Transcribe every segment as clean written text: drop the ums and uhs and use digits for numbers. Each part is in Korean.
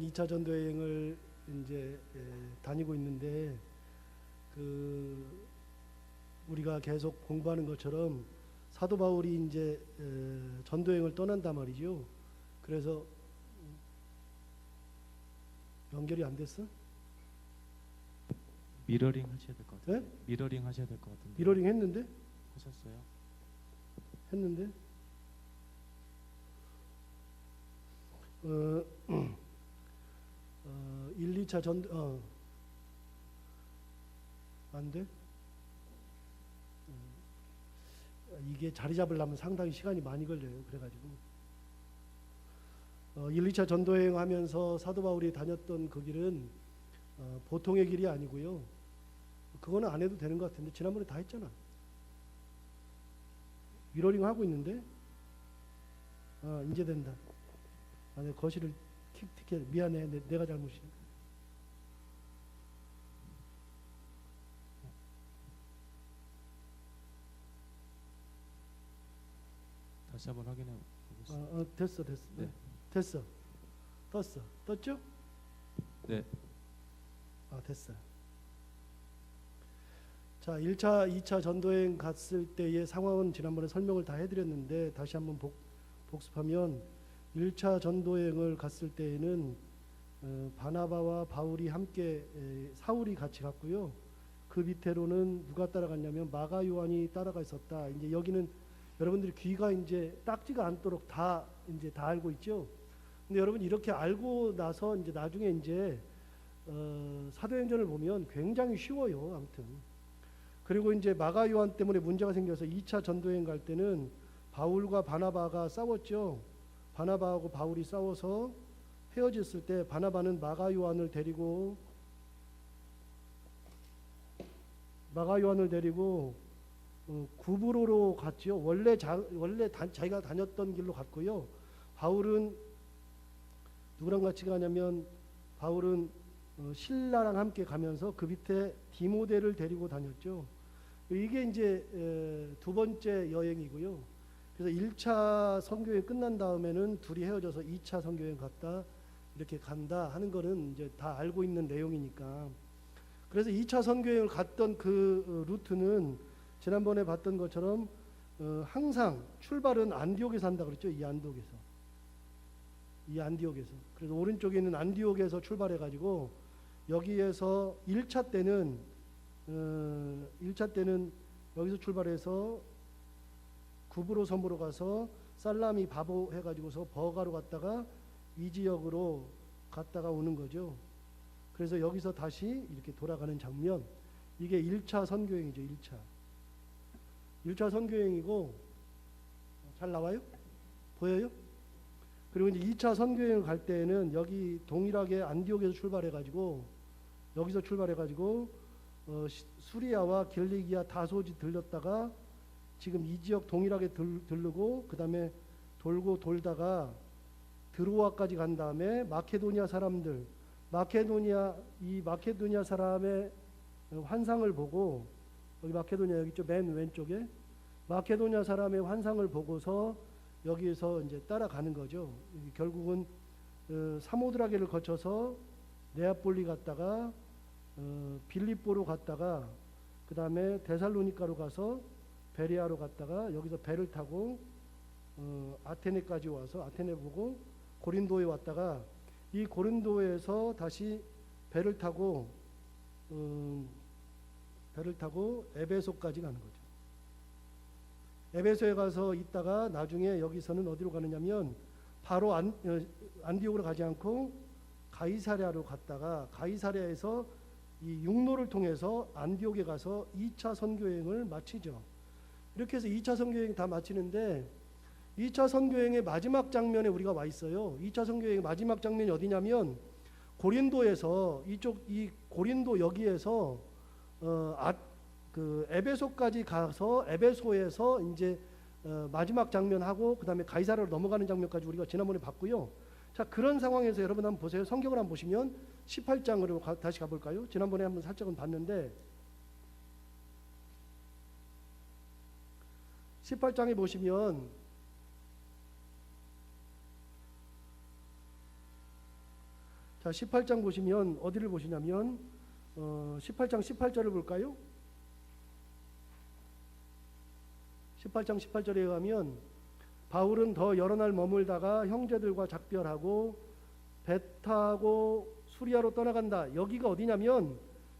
2차 전도여행을 이제 다니고 있는데 우리가 계속 공부하는 것처럼 사도 바울이 이제 전도여행을 떠난단 말이죠. 그래서 연결이 안 됐어? 미러링 하셔야 될 것 같아요. 네? 미러링 하셔야 될 것 같은데. 미러링 했는데? 하셨어요? 했는데? 1, 2차 안 돼? 이게 자리 잡으려면 상당히 시간이 많이 걸려요. 그래가지고 1, 2차 전도여행 하면서 사도 바울이 다녔던 그 길은 보통의 길이 아니고요. 그거는 안 해도 되는 것 같은데 지난번에 다 했잖아. 미러링 하고 있는데 이제 된다. 내가 거실을 틱틱해. 미안해. 내가 잘못이야. 다시 한번 확인해 보겠습니다. 됐어. 네. 됐어. 떴어. 떴죠? 네. 됐어. 자, 1차, 2차 전도여행 갔을 때의 상황은 지난번에 설명을 다 해드렸는데 다시 한번 복습하면 1차 전도여행을 갔을 때에는 바나바와 바울이 함께 사울이 같이 갔고요. 그 밑에로는 누가 따라갔냐면 마가 요한이 따라가 있었다. 이제 여기는 여러분들이 귀가 이제 딱지가 않도록 다 알고 있죠. 근데 여러분 이렇게 알고 나서 이제 나중에 이제 사도행전을 보면 굉장히 쉬워요. 아무튼 그리고 이제 마가 요한 때문에 문제가 생겨서 2차 전도여행 갈 때는 바울과 바나바가 싸웠죠. 바나바하고 바울이 싸워서 헤어졌을 때 바나바는 마가 요한을 데리고 구브로로 갔지요. 원래 자기가 다녔던 길로 갔고요. 바울은 누구랑 같이 가냐면 바울은 신라랑 함께 가면서 그 밑에 디모데를 데리고 다녔죠. 이게 이제 두 번째 여행이고요. 그래서 1차 선교여행 끝난 다음에는 둘이 헤어져서 2차 선교여행 갔다 이렇게 간다 하는 거는 이제 다 알고 있는 내용이니까. 그래서 2차 선교여행을 갔던 그 루트는 지난번에 봤던 것처럼 항상 출발은 안디옥에서 한다 그랬죠. 이 안디옥에서. 그래서 오른쪽에 있는 안디옥에서 출발해 가지고 여기에서 1차 때는 여기서 출발해서 구브로 섬으로 가서 살라미 바보 해가지고서 버가로 갔다가 이 지역으로 갔다가 오는 거죠. 그래서 여기서 다시 이렇게 돌아가는 장면, 이게 1차 선교여행이죠. 1차 선교여행이고 잘 나와요? 보여요? 그리고 이제 2차 선교여행을 갈 때는 여기 동일하게 안디옥에서 출발해가지고 여기서 출발해가지고 수리아와 길리기아 다소지 들렸다가 지금 이 지역 동일하게 들르고 그 다음에 돌다가 드로아까지 간 다음에 마케도니아 사람들, 마케도니아 사람의 환상을 보고, 여기 마케도니아 여기 있죠. 맨 왼쪽에 마케도니아 사람의 환상을 보고서 여기에서 이제 따라가는 거죠. 결국은 사모드라게를 거쳐서 네아폴리 갔다가 빌립보로 갔다가 그 다음에 데살로니카로 가서 베레아로 갔다가 여기서 배를 타고 아테네까지 와서 아테네 보고 고린도에 왔다가 이 고린도에서 다시 배를 타고 에베소까지 가는 거죠. 에베소에 가서 있다가 나중에 여기서는 어디로 가느냐면 바로 안디옥으로 가지 않고 가이사랴로 갔다가 가이사랴에서 이 육로를 통해서 안디옥에 가서 2차 선교여행을 마치죠. 이렇게 해서 2차 선교여행 다 마치는데 2차 선교여행의 마지막 장면에 우리가 와 있어요. 2차 선교여행의 마지막 장면이 어디냐면 고린도에서 이 고린도 여기에서 그 에베소까지 가서 에베소에서 이제 마지막 장면하고 그 다음에 가이사랴로 넘어가는 장면까지 우리가 지난번에 봤고요. 자, 그런 상황에서 여러분 한번 보세요. 성경을 한번 보시면 18장으로 다시 가볼까요? 지난번에 한번 살짝은 봤는데 18장에 보시면 자, 18장 보시면 어디를 보시냐면 18장 18절을 볼까요? 18장 18절에 의하면 바울은 더 여러 날 머물다가 형제들과 작별하고 배 타고 수리아로 떠나간다. 여기가 어디냐면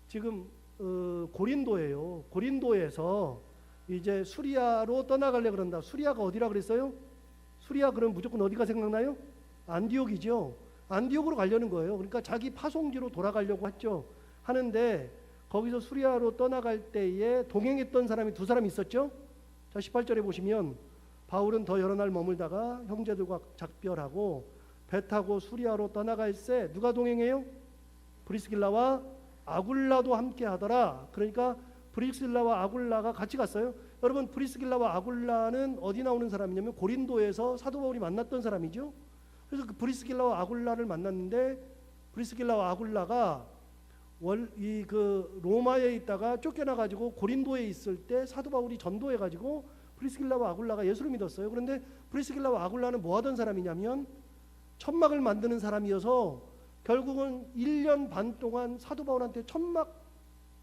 지금 고린도예요. 고린도에서 이제 수리아로 떠나가려 그런다. 수리아가 어디라 그랬어요? 수리아 그럼 무조건 어디가 생각나요? 안디옥이죠. 안디옥으로 가려는 거예요. 그러니까 자기 파송지로 돌아가려고 했죠. 하는데 거기서 수리아로 떠나갈 때에 동행했던 사람이 두 사람이 있었죠. 자, 18절에 보시면 바울은 더 여러 날 머물다가 형제들과 작별하고 배 타고 수리아로 떠나갈새 누가 동행해요? 브리스길라와 아굴라도 함께 하더라. 그러니까 브리스길라와 아굴라가 같이 갔어요. 여러분, 브리스길라와 아굴라는 어디 나오는 사람이냐면 고린도에서 사도 바울이 만났던 사람이죠. 그래서 그 브리스길라와 아굴라를 만났는데 브리스길라와 아굴라가 그 로마에 있다가 쫓겨나 가지고 고린도에 있을 때 사도 바울이 전도해 가지고 브리스길라와 아굴라가 예수를 믿었어요. 그런데 브리스길라와 아굴라는 뭐 하던 사람이냐면 천막을 만드는 사람이어서 결국은 1년 반 동안 사도 바울한테 천막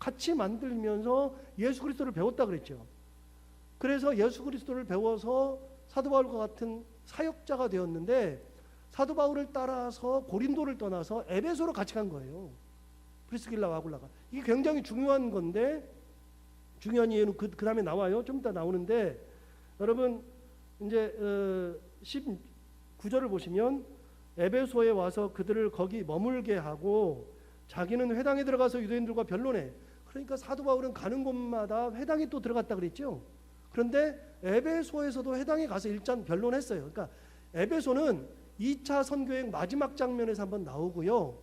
같이 만들면서 예수 그리스도를 배웠다 그랬죠. 그래서 예수 그리스도를 배워서 사도 바울과 같은 사역자가 되었는데 사도 바울을 따라서 고린도를 떠나서 에베소로 같이 간 거예요. 브리스길라와 아굴라가. 이게 굉장히 중요한 건데 중요한 이유는 그 다음에 나와요. 좀 이따 나오는데 여러분 이제 19절을 보시면 에베소에 와서 그들을 거기 머물게 하고 자기는 회당에 들어가서 유대인들과 변론해. 그러니까 사도 바울은 가는 곳마다 회당에 또 들어갔다 그랬죠. 그런데 에베소에서도 회당에 가서 일단 변론했어요. 그러니까 에베소는 2차 선교행 마지막 장면에서 한번 나오고요.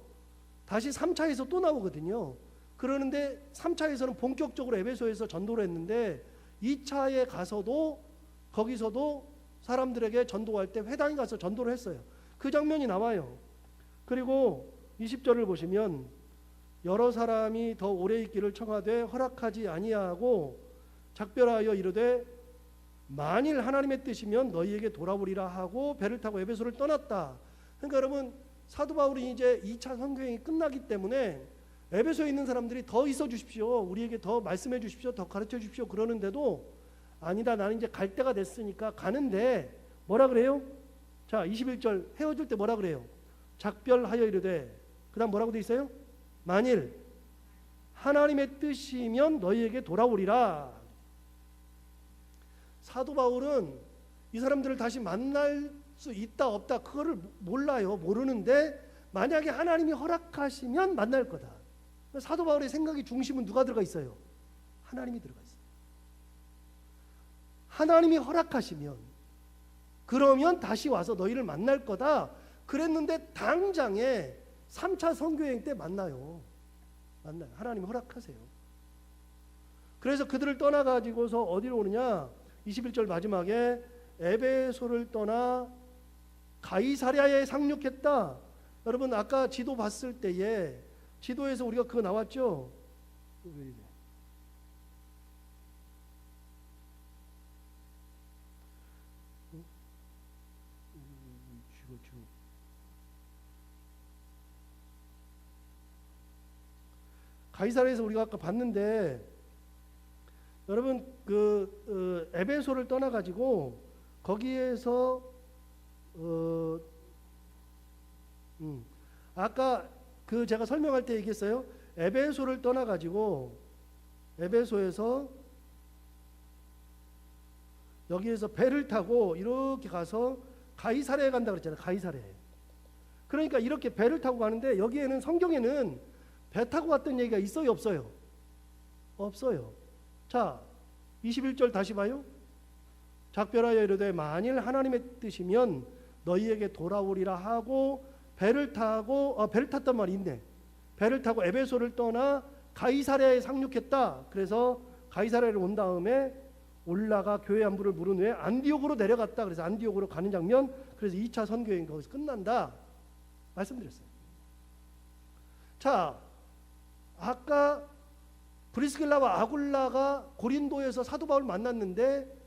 다시 3차에서 또 나오거든요. 그러는데 3차에서는 본격적으로 에베소에서 전도를 했는데 2차에 가서도 거기서도 사람들에게 전도할 때 회당에 가서 전도를 했어요. 그 장면이 나와요. 그리고 20절을 보시면 여러 사람이 더 오래 있기를 청하되 허락하지 아니하고 작별하여 이르되 만일 하나님의 뜻이면 너희에게 돌아오리라 하고 배를 타고 에베소를 떠났다. 그러니까 여러분 사도 바울이 이제 2차 선교행이 끝나기 때문에 에베소에 있는 사람들이 더 있어 주십시오. 우리에게 더 말씀해 주십시오. 더 가르쳐 주십시오. 그러는데도 아니다. 나는 이제 갈 때가 됐으니까 가는데 뭐라 그래요? 자, 21절 헤어질 때 뭐라 그래요? 작별하여 이르되 그다음 뭐라고 돼 있어요? 만일 하나님의 뜻이면 너희에게 돌아오리라. 사도 바울은 이 사람들을 다시 만날 수 있다 없다 그거를 몰라요. 모르는데 만약에 하나님이 허락하시면 만날 거다. 사도 바울의 생각의 중심은 누가 들어가 있어요? 하나님이 들어가 있어요. 하나님이 허락하시면 그러면 다시 와서 너희를 만날 거다. 그랬는데 당장에 3차 선교행 때 만나요. 만나요. 하나님이 허락하세요. 그래서 그들을 떠나가지고서 어디로 오느냐? 21절 마지막에 에베소를 떠나 가이사랴에 상륙했다. 여러분 아까 지도 봤을 때에 지도에서 우리가 그거 나왔죠? 왜 이래? 가이사랴에서 우리가 아까 봤는데 여러분 그 에베소를 떠나 가지고 거기에서 아까 그 제가 설명할 때 얘기했어요. 에베소를 떠나 가지고 에베소에서 여기에서 배를 타고 이렇게 가서 가이사랴에 간다 그랬잖아요. 가이사랴에. 그러니까 이렇게 배를 타고 가는데 여기에는 성경에는 배 타고 갔던 얘기가 있어요, 없어요? 없어요. 자, 21절 다시 봐요. 작별하여 이르되 만일 하나님의 뜻이면 너희에게 돌아오리라 하고 배를 탔단 말이 있네. 배를 타고 에베소를 떠나 가이사랴에 상륙했다. 그래서 가이사랴를 온 다음에 올라가 교회 안부를 물은 후에 안디옥으로 내려갔다. 그래서 안디옥으로 가는 장면. 그래서 2차 선교행 거기서 끝난다. 말씀드렸어요. 자, 아까 브리스길라와 아굴라가 고린도에서 사도 바울 만났는데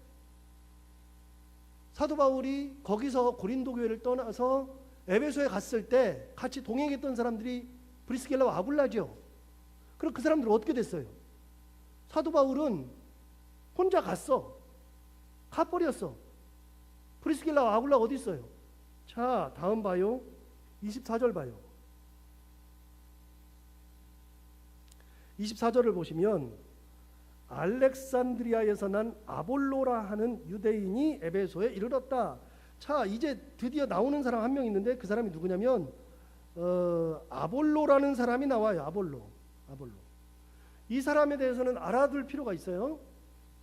사도 바울이 거기서 고린도 교회를 떠나서 에베소에 갔을 때 같이 동행했던 사람들이 브리스길라와 아굴라죠. 그럼 그 사람들은 어떻게 됐어요? 사도 바울은 혼자 갔어. 가버렸어. 브리스길라와 아굴라 어디 있어요? 자, 다음 봐요. 24절 봐요. 24절을 보시면 알렉산드리아에서 난 아볼로라 하는 유대인이 에베소에 이르렀다. 자, 이제 드디어 나오는 사람 한 명 있는데 그 사람이 누구냐면 아볼로라는 사람이 나와요. 아볼로. 이 사람에 대해서는 알아둘 필요가 있어요.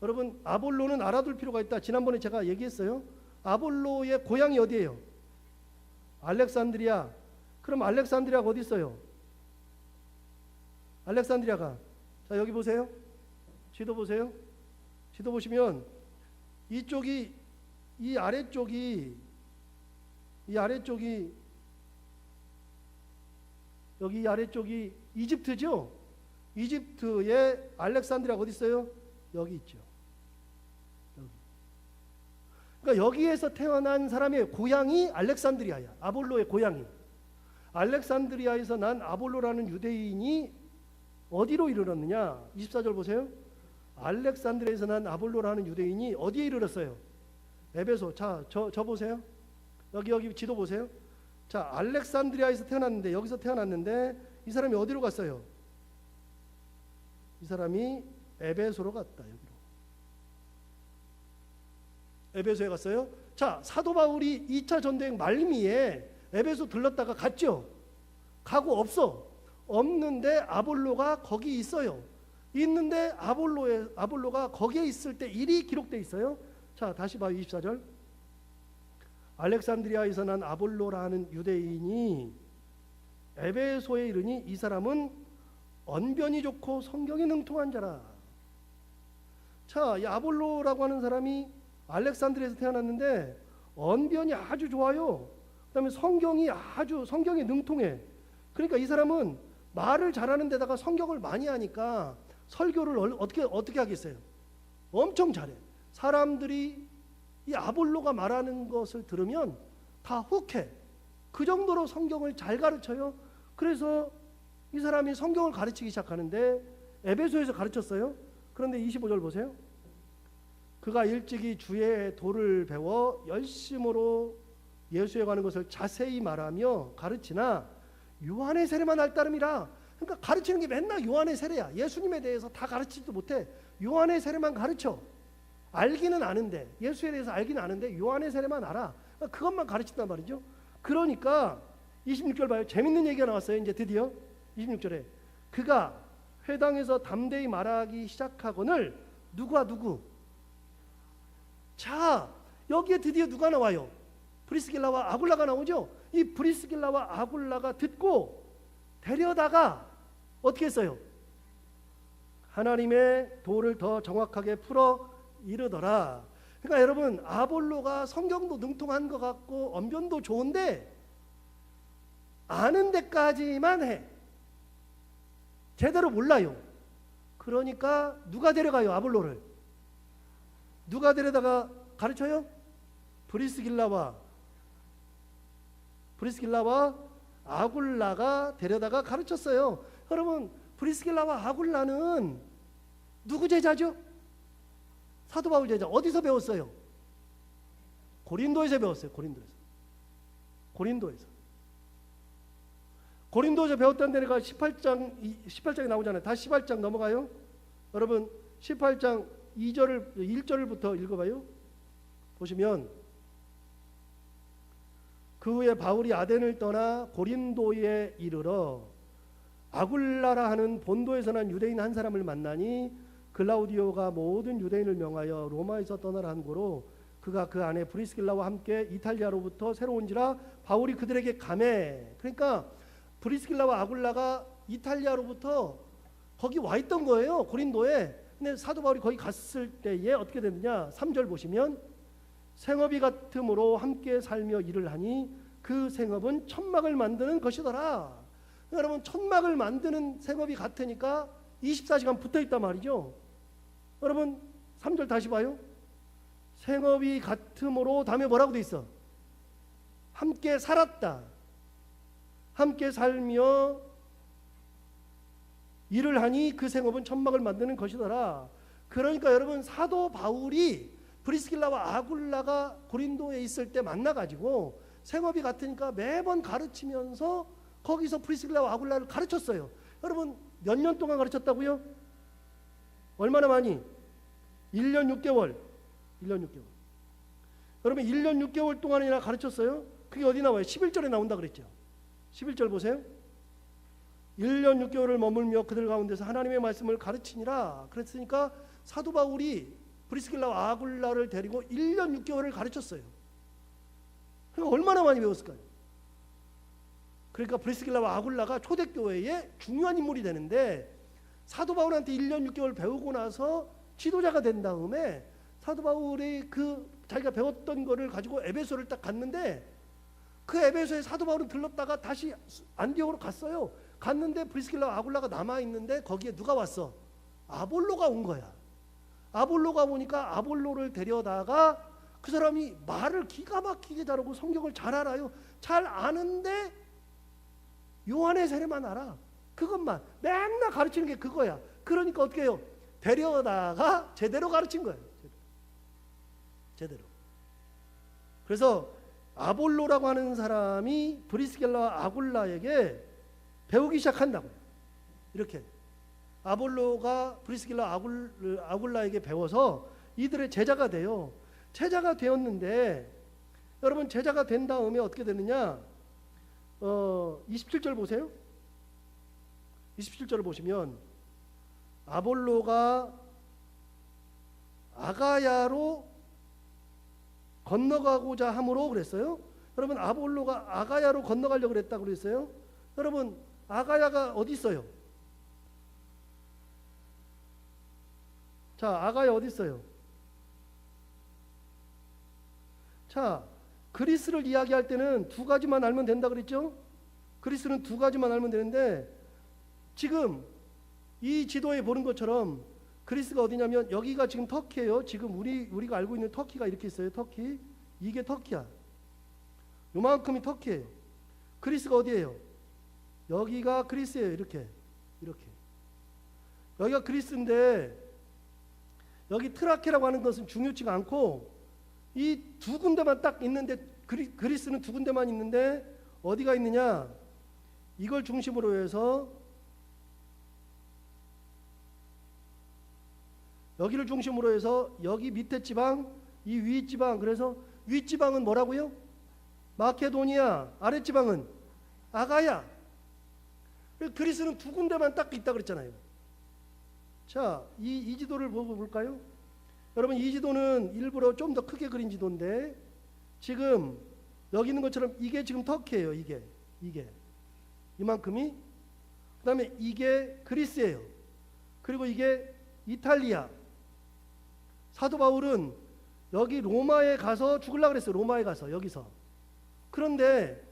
여러분, 아볼로는 알아둘 필요가 있다. 지난번에 제가 얘기했어요. 아볼로의 고향이 어디예요? 알렉산드리아. 그럼 알렉산드리아가 어디 있어요? 알렉산드리아가, 자, 여기 보세요. 지도 보세요. 지도 보시면 이쪽이, 이 아래쪽이 여기 아래쪽이 이집트죠. 이집트에 알렉산드리아가 어디 있어요? 여기 있죠. 여기. 그러니까 여기에서 태어난 사람의 고향이 알렉산드리아야. 아볼로의 고향이. 알렉산드리아에서 난 아볼로라는 유대인이 어디로 이르렀느냐? 24절 보세요. 알렉산드리아에서 난 아볼로라는 유대인이 어디에 이르렀어요? 에베소. 자, 저 보세요. 여기 지도 보세요. 자, 알렉산드리아에서 태어났는데, 여기서 태어났는데 이 사람이 어디로 갔어요? 이 사람이 에베소로 갔다. 여기로. 에베소에 갔어요. 자, 사도 바울이 2차 전도행 말미에 에베소 들렀다가 갔죠. 가고 없는데 아볼로가 거기 있어요. 있는데 아볼로가 거기에 있을 때 일이 기록되어 있어요. 자, 다시 봐요. 24절. 알렉산드리아에서 난 아볼로라는 유대인이 에베소에 이르니 이 사람은 언변이 좋고 성경에 능통한 자라. 자, 이 아볼로라고 하는 사람이 알렉산드리아에서 태어났는데 언변이 아주 좋아요. 그다음에 성경에 능통해. 그러니까 이 사람은 말을 잘하는 데다가 성경을 많이 하니까 설교를 어떻게 하겠어요? 엄청 잘해. 사람들이 이 아볼로가 말하는 것을 들으면 다 혹해. 그 정도로 성경을 잘 가르쳐요. 그래서 이 사람이 성경을 가르치기 시작하는데 에베소에서 가르쳤어요. 그런데 25절 보세요. 그가 일찍이 주의 도를 배워 열심으로 예수에 관한 것을 자세히 말하며 가르치나 요한의 세례만 할 따름이라. 그러니까 가르치는 게 맨날 요한의 세례야. 예수님에 대해서 다 가르치지도 못해. 요한의 세례만 가르쳐. 알기는 아는데, 예수에 대해서 알기는 아는데 요한의 세례만 알아. 그러니까 그것만 가르친단 말이죠. 그러니까 26절 봐요. 재밌는 얘기가 나왔어요. 이제 드디어 26절에 그가 회당에서 담대히 말하기 시작하거늘 누구? 자, 여기에 드디어 누가 나와요? 브리스길라와 아굴라가 나오죠. 이 브리스길라와 아굴라가 듣고 데려다가 어떻게 했어요? 하나님의 도를 더 정확하게 풀어 이르더라. 그러니까 여러분, 아볼로가 성경도 능통한 것 같고 언변도 좋은데 아는 데까지만 해. 제대로 몰라요. 그러니까 누가 데려가요? 아볼로를. 누가 데려다가 가르쳐요? 브리스길라와 아굴라가 데려다가 가르쳤어요. 여러분, 브리스길라와 아굴라는 누구 제자죠? 사도 바울 제자. 어디서 배웠어요? 고린도에서 배웠어요. 고린도에서 배웠다는 데가 18장에 나오잖아요. 다시 18장 넘어가요. 여러분, 18장 1절부터 읽어봐요. 보시면 그 후에 바울이 아덴을 떠나 고린도에 이르러 아굴라라 하는 본도에서 난 유대인 한 사람을 만나니 글라우디오가 모든 유대인을 명하여 로마에서 떠나라 한 고로 그가 그 안에 브리스길라와 함께 이탈리아로부터 새로 온지라 바울이 그들에게 가매. 그러니까 브리스길라와 아굴라가 이탈리아로부터 거기 와 있던 거예요. 고린도에. 근데 사도 바울이 거기 갔을 때에 어떻게 됐느냐? 3절 보시면 생업이 같음으로 함께 살며 일을 하니 그 생업은 천막을 만드는 것이더라. 여러분, 천막을 만드는 생업이 같으니까 24시간 붙어 있단 말이죠. 여러분, 3절 다시 봐요. 생업이 같음으로 다음에 뭐라고 돼 있어? 함께 살았다. 함께 살며 일을 하니 그 생업은 천막을 만드는 것이더라. 그러니까 여러분, 사도 바울이 브리스길라와 아굴라가 고린도에 있을 때 만나가지고 생업이 같으니까 매번 가르치면서 거기서 브리스길라와 아굴라를 가르쳤어요. 여러분, 몇 년 동안 가르쳤다고요? 얼마나 많이? 1년 6개월. 1년 6개월. 여러분, 1년 6개월 동안이나 가르쳤어요. 그게 어디 나와요? 11절에 나온다 그랬죠. 11절 보세요. 1년 6개월을 머물며 그들 가운데서 하나님의 말씀을 가르치니라. 그랬으니까 사도 바울이 브리스길라와 아굴라를 데리고 1년 6개월을 가르쳤어요. 그러니까 얼마나 많이 배웠을까요? 그러니까 브리스길라와 아굴라가 초대교회의 중요한 인물이 되는데, 사도 바울한테 1년 6개월 배우고 나서 지도자가 된 다음에 사도 바울이 자기가 배웠던 거를 가지고 에베소를 딱 갔는데, 그 에베소에 사도 바울은 들렀다가 다시 안디옥으로 갔어요. 갔는데 브리스길라와 아굴라가 남아있는데 거기에 누가 왔어? 아볼로가 온 거야. 아볼로가 오니까 아볼로를 데려다가 그 사람이 말을 기가 막히게 잘하고 성경을 잘 알아요. 잘 아는데 요한의 세례만 알아. 그것만 맨날 가르치는 게 그거야. 그러니까 어떻게 해요? 데려다가 제대로 가르친 거예요. 제대로. 그래서 아볼로라고 하는 사람이 브리스길라와 아굴라에게 배우기 시작한다고요. 이렇게 아볼로가 브리스길라 아굴라에게 배워서 이들의 제자가 돼요. 제자가 되었는데, 여러분, 제자가 된 다음에 어떻게 되느냐? 27절 보세요. 27절을 보시면 아볼로가 아가야로 건너가고자 함으로 그랬어요. 여러분, 아볼로가 아가야로 건너가려고 그랬다고 그랬어요. 여러분, 아가야가 어디 있어요? 자, 아가야 어디 있어요? 자, 그리스를 이야기할 때는 두 가지만 알면 된다 그랬죠? 그리스는 두 가지만 알면 되는데, 지금 이 지도에 보는 것처럼 그리스가 어디냐면 여기가 지금 터키예요. 지금 우리가 알고 있는 터키가 이렇게 있어요. 터키. 이게 터키야. 요만큼이 터키예요. 그리스가 어디예요? 여기가 그리스예요. 이렇게. 여기가 그리스인데, 여기 트라케라고 하는 것은 중요치가 않고 이 두 군데만 딱 있는데, 그리스는 두 군데만 있는데 어디가 있느냐? 이걸 중심으로 해서 여기를 중심으로 해서 여기 밑에 지방, 이 위 지방, 그래서 위 지방은 뭐라고요? 마케도니아, 아래 지방은 아가야. 그리스는 두 군데만 딱 있다 그랬잖아요. 자, 이 지도를 보고 볼까요? 여러분, 이 지도는 일부러 좀 더 크게 그린 지도인데, 지금 여기 있는 것처럼 이게 지금 터키예요. 이게 이만큼이. 그 다음에 이게 그리스예요. 그리고 이게 이탈리아. 사도 바울은 여기 로마에 가서 죽으려고 그랬어요. 로마에 가서 여기서. 그런데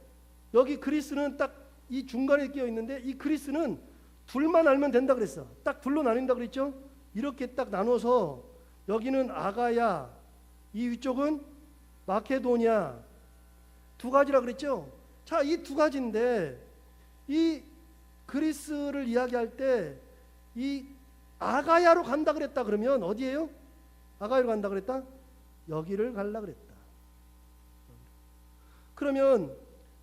여기 그리스는 딱 이 중간에 끼어 있는데, 이 그리스는 둘만 알면 된다 그랬어. 딱 둘로 나뉜다 그랬죠? 이렇게 딱 나눠서 여기는 아가야, 이 위쪽은 마케도니아, 두 가지라 그랬죠? 자, 이 두 가지인데, 이 그리스를 이야기할 때 이 아가야로 간다 그랬다 그러면 어디예요? 아가야로 간다 그랬다? 여기를 갈라 그랬다. 그러면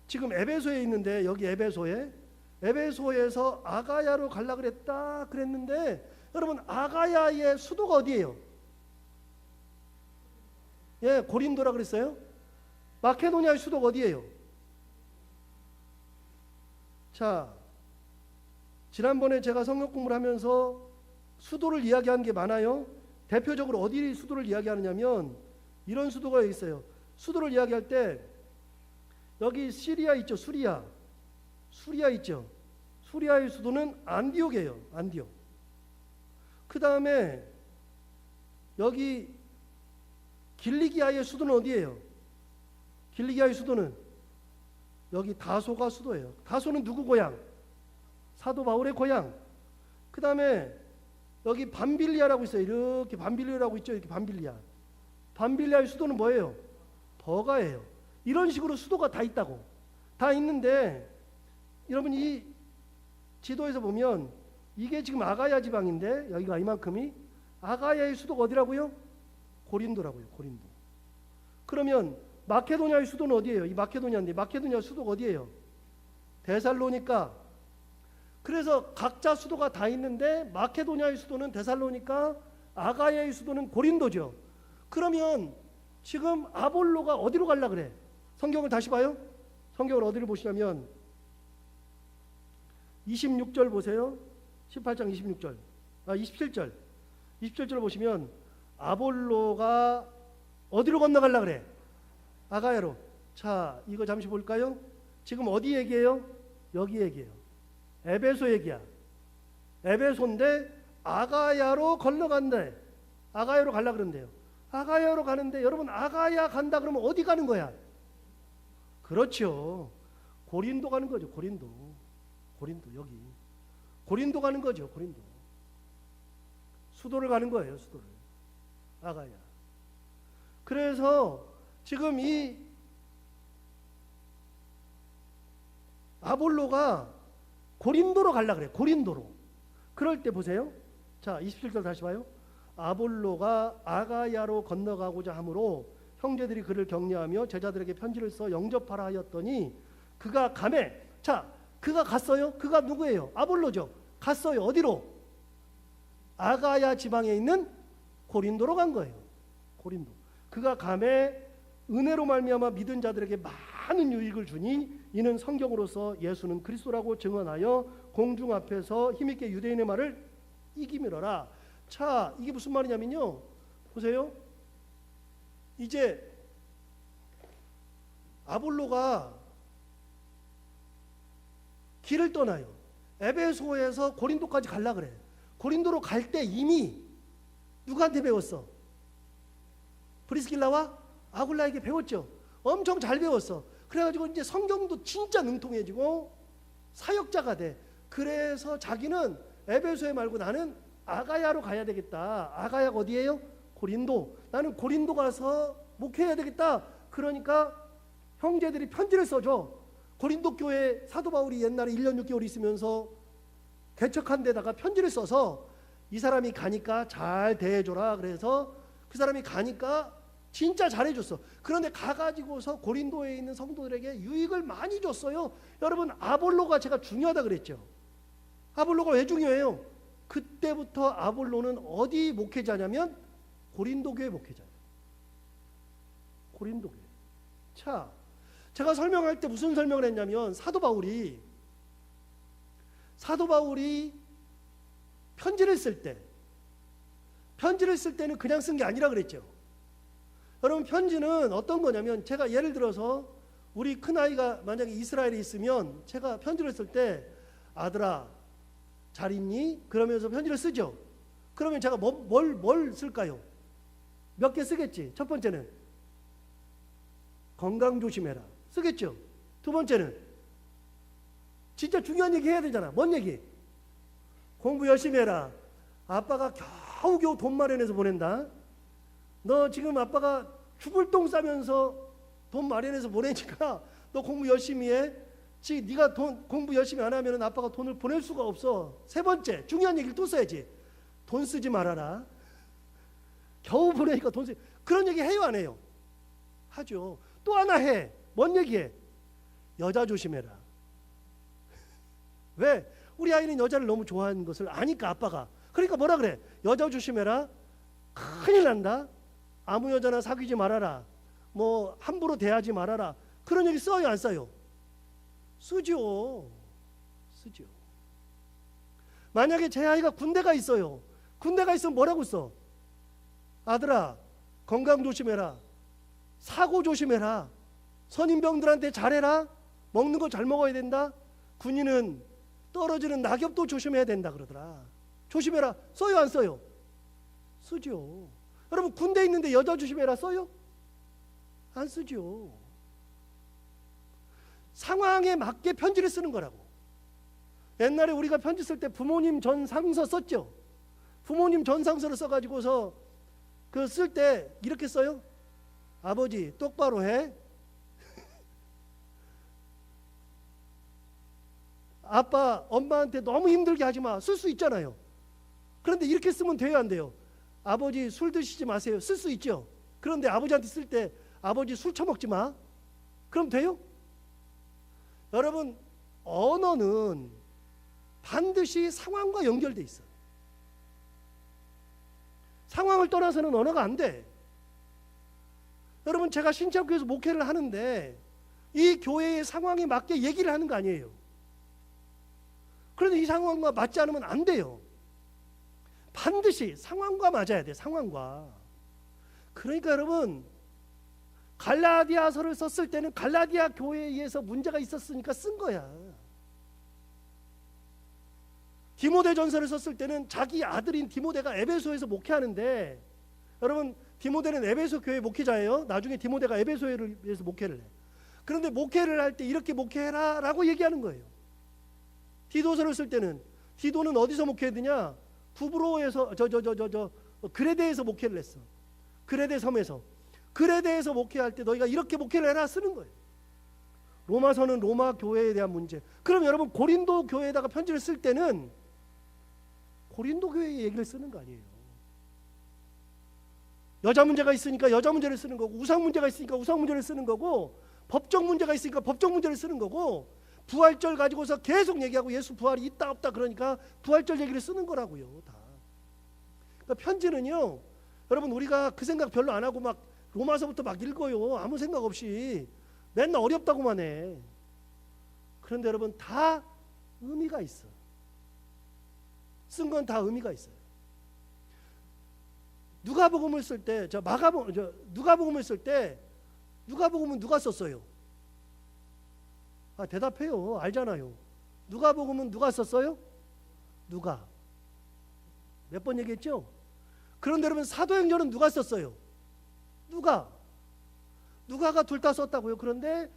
지금 에베소에 있는데, 여기 에베소에서 아가야로 갈라 그랬다 그랬는데, 여러분, 아가야의 수도가 어디예요? 예, 고린도라 그랬어요. 마케도니아의 수도가 어디예요? 자, 지난번에 제가 성경 공부를 하면서 수도를 이야기한 게 많아요. 대표적으로 어디 수도를 이야기하느냐면 이런 수도가 있어요. 수도를 이야기할 때 여기 시리아 있죠. 수리아 있죠. 수리아의 수도는 안디옥이에요. 안디옥. 그 다음에 여기 길리기아의 수도는 어디예요? 길리기아의 수도는 여기 다소가 수도예요. 다소는 누구 고향? 사도 바울의 고향. 그 다음에 여기 밤빌리아라고 있어요. 이렇게 밤빌리아라고 있죠. 이렇게 밤빌리아의 수도는 뭐예요? 버가예요. 이런 식으로 수도가 다 있다고. 다 있는데 여러분 이 지도에서 보면 이게 지금 아가야 지방인데 여기가 이만큼이 아가야의 수도가 어디라고요? 고린도라고요. 고린도. 그러면 마케도니아의 수도는 어디예요? 이 마케도니아인데 마케도니아 수도가 어디예요? 데살로니가. 그래서 각자 수도가 다 있는데 마케도니아의 수도는 데살로니가, 아가야의 수도는 고린도죠. 그러면 지금 아볼로가 어디로 가려 그래? 성경을 다시 봐요. 성경을 어디를 보시냐면 26절 보세요. 18장 26절. 27절. 27절 보시면 아볼로가 어디로 건너가려 그래? 아가야로. 자, 이거 잠시 볼까요? 지금 어디 얘기예요? 여기 얘기예요. 에베소 얘기야. 에베소인데 아가야로 건너간대. 아가야로 가려 그런대요. 아가야로 가는데 여러분 아가야 간다 그러면 어디 가는 거야? 그렇죠. 고린도 가는 거죠. 고린도. 고린도 여기. 고린도 가는 거죠. 고린도. 수도를 가는 거예요. 수도를. 아가야. 그래서 지금 이 아볼로가 고린도로 가려 그래. 고린도로. 그럴 때 보세요. 자, 27절 다시 봐요. 아볼로가 아가야로 건너가고자 하므로 형제들이 그를 격려하며 제자들에게 편지를 써 영접하라 하였더니 그가 가매. 자, 그가 갔어요. 그가 누구예요? 아볼로죠. 갔어요. 어디로? 아가야 지방에 있는 고린도로 간 거예요. 고린도. 그가 가매 은혜로 말미암아 믿은 자들에게 많은 유익을 주니 이는 성경으로서 예수는 그리스도라고 증언하여 공중 앞에서 힘있게 유대인의 말을 이기밀어라. 자, 이게 무슨 말이냐면요. 보세요. 이제 아볼로가 길을 떠나요. 에베소에서 고린도까지 갈라 그래. 고린도로 갈 때 이미 누구한테 배웠어? 브리스길라와 아굴라에게 배웠죠. 엄청 잘 배웠어. 그래가지고 이제 성경도 진짜 능통해지고 사역자가 돼. 그래서 자기는 에베소에 말고 나는 아가야로 가야 되겠다. 아가야가 어디예요? 고린도. 나는 고린도 가서 목회해야 되겠다. 그러니까 형제들이 편지를 써줘. 고린도 교회 사도 바울이 옛날에 1년 6개월 있으면서 개척한 데다가 편지를 써서 이 사람이 가니까 잘 대해줘라. 그래서 그 사람이 가니까 진짜 잘해줬어. 그런데 가가지고서 고린도에 있는 성도들에게 유익을 많이 줬어요. 여러분 아볼로가 제가 중요하다 그랬죠. 아볼로가 왜 중요해요? 그때부터 아볼로는 어디 목회자냐면 고린도 교회 목회자예요. 고린도 교회. 자, 제가 설명할 때 무슨 설명을 했냐면 사도 바울이 편지를 쓸 때는 그냥 쓴 게 아니라 그랬죠. 여러분 편지는 어떤 거냐면 제가 예를 들어서 우리 큰아이가 만약에 이스라엘에 있으면 제가 편지를 쓸 때 아들아 잘 있니? 그러면서 편지를 쓰죠. 그러면 제가 뭘 쓸까요? 몇 개 쓰겠지. 첫 번째는 건강 조심해라. 쓰겠죠. 두 번째는 진짜 중요한 얘기 해야 되잖아. 뭔 얘기? 공부 열심히 해라. 아빠가 겨우겨우 돈 마련해서 보낸다. 너 지금 아빠가 죽을 똥 싸면서 돈 마련해서 보내니까 너 공부 열심히 해. 네가 공부 열심히 안 하면 아빠가 돈을 보낼 수가 없어. 세 번째 중요한 얘기를 또 써야지. 돈 쓰지 말아라. 겨우 보내니까 돈 쓰지. 그런 얘기 해요 안 해요? 하죠. 또 하나 해. 뭔 얘기해? 여자 조심해라. 왜? 우리 아이는 여자를 너무 좋아하는 것을 아니까 아빠가. 그러니까 뭐라 그래? 여자 조심해라. 큰일 난다. 아무 여자나 사귀지 말아라. 뭐 함부로 대하지 말아라. 그런 얘기 써요 안 써요? 쓰죠. 쓰죠. 만약에 제 아이가 군대가 있어요. 군대가 있으면 뭐라고 써? 아들아 건강 조심해라. 사고 조심해라. 선임병들한테 잘해라. 먹는 거 잘 먹어야 된다. 군인은 떨어지는 낙엽도 조심해야 된다 그러더라. 조심해라. 써요 안 써요? 쓰죠. 여러분 군대 있는데 여자 조심해라 써요? 안 쓰죠. 상황에 맞게 편지를 쓰는 거라고. 옛날에 우리가 편지 쓸 때 부모님 전상서 썼죠. 부모님 전상서를 써가지고서 그 쓸 때 이렇게 써요. 아버지 똑바로 해. 아빠, 엄마한테 너무 힘들게 하지 마. 쓸 수 있잖아요. 그런데 이렇게 쓰면 돼요, 안 돼요? 아버지 술 드시지 마세요. 쓸 수 있죠. 그런데 아버지한테 쓸 때 아버지 술 처먹지 마. 그럼 돼요? 여러분, 언어는 반드시 상황과 연결돼 있어요. 상황을 떠나서는 언어가 안 돼. 여러분, 제가 신창교회에서 목회를 하는데 이 교회의 상황에 맞게 얘기를 하는 거 아니에요. 그런데 이 상황과 맞지 않으면 안 돼요. 반드시 상황과 맞아야 돼. 상황과. 그러니까 여러분, 갈라디아서를 썼을 때는 갈라디아 교회에서 문제가 있었으니까 쓴 거야. 디모데전서를 썼을 때는 자기 아들인 디모데가 에베소에서 목회하는데, 여러분, 디모데는 에베소 교회 목회자예요. 나중에 디모데가 에베소를 위해서 목회를 해. 그런데 목회를 할 때 이렇게 목회해라 라고 얘기하는 거예요. 디도서를 쓸 때는 디도는 어디서 목회했느냐? 구브로에서 그레데에서 목회를 했어. 그레데 섬에서. 그레데에서 목회할 때 너희가 이렇게 목회를 해라 쓰는 거예요. 로마서는 로마 교회에 대한 문제. 그럼 여러분, 고린도 교회에다가 편지를 쓸 때는 고린도 교회의 얘기를 쓰는 거 아니에요. 여자 문제가 있으니까 여자 문제를 쓰는 거고, 우상 문제가 있으니까 우상 문제를 쓰는 거고, 법적 문제가 있으니까 법적 문제를 쓰는 거고, 부활절 가지고서 계속 얘기하고 예수 부활이 있다 없다 그러니까 부활절 얘기를 쓰는 거라고요. 다. 그러니까 편지는요, 여러분, 우리가 그 생각 별로 안 하고 막 로마서부터 막 읽어요. 아무 생각 없이 맨날 어렵다고만 해. 그런데 여러분, 다 의미가 있어. 쓴 건 다 의미가 있어요. 누가복음을 쓸 때, 누가복음을 쓸 때 누가복음은 누가 썼어요? 아, 대답해요. 알잖아요. 누가복음은 누가 썼어요? 누가. 몇 번 얘기했죠? 그런데 여러분, 사도행전은 누가 썼어요? 누가가 둘 다 썼다고요. 그런데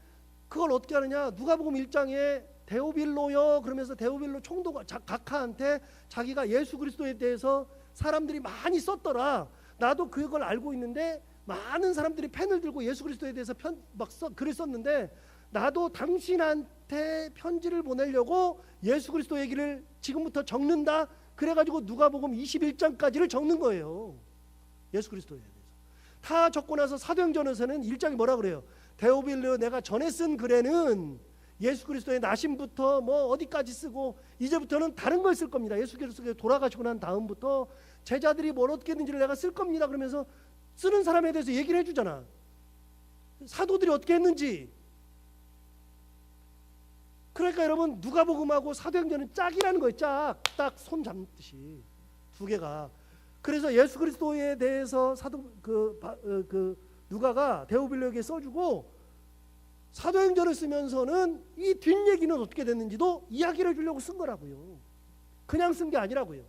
그걸 어떻게 하느냐? 누가복음 1장에 데오빌로요 그러면서 데오빌로 총독가 각하한테 자기가 예수 그리스도에 대해서 사람들이 많이 썼더라. 나도 그걸 알고 있는데 많은 사람들이 펜을 들고 예수 그리스도에 대해서 글을 썼는데 나도 당신한테 편지를 보내려고 예수 그리스도 얘기를 지금부터 적는다. 그래가지고 누가복음 21장까지를 적는 거예요. 예수 그리스도에 대해서. 다 적고 나서 사도행전에서는 1장이 뭐라 그래요? 데오빌로 내가 전에 쓴 글에는 예수 그리스도의 나심부터 뭐 어디까지 쓰고 이제부터는 다른 걸 쓸 겁니다. 예수 그리스도가 돌아가시고 난 다음부터 제자들이 뭘 어떻게 했는지를 내가 쓸 겁니다. 그러면서 쓰는 사람에 대해서 얘기를 해주잖아. 사도들이 어떻게 했는지. 그러니까 여러분, 누가복음하고 사도행전은 짝이라는 거예요. 짝. 딱 손 잡듯이 두 개가. 그래서 예수 그리스도에 대해서 누가가 데오빌로에게 써주고, 사도행전을 쓰면서는 이 뒷얘기는 어떻게 됐는지도 이야기를 해주려고 쓴 거라고요. 그냥 쓴 게 아니라고요.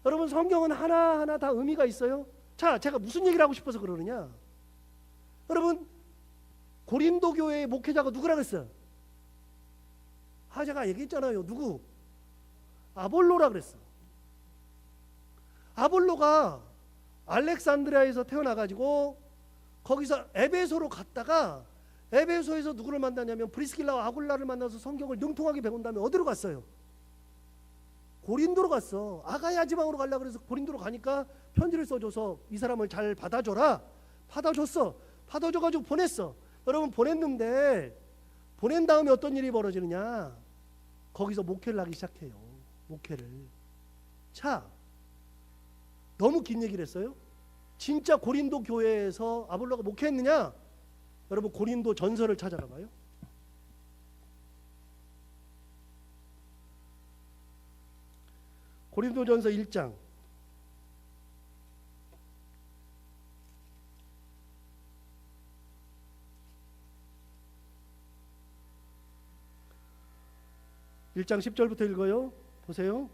여러분, 성경은 하나하나 다 의미가 있어요. 자, 제가 무슨 얘기를 하고 싶어서 그러느냐? 여러분, 고린도 교회의 목회자가 누구라 그랬어요? 제가 얘기했잖아요. 누구? 아볼로라 그랬어. 아볼로가 알렉산드리아에서 태어나가지고 거기서 에베소로 갔다가 에베소에서 누구를 만나냐면 브리스길라와 아굴라를 만나서 성경을 능통하게 배운 다음에 어디로 갔어요? 고린도로 갔어. 아가야 지방으로 가려고 그래서 고린도로 가니까 편지를 써줘서 이 사람을 잘 받아줘라. 받아줬어. 받아줘가지고 보냈어. 여러분, 보냈는데 보낸 다음에 어떤 일이 벌어지느냐? 거기서 목회를 하기 시작해요. 목회를. 자, 너무 긴 얘기를 했어요. 진짜 고린도 교회에서 아볼로가 목회했느냐? 여러분, 고린도 전서를 찾아가 봐요. 고린도 전서 1장. (1장) 10절부터 읽어요. 보세요.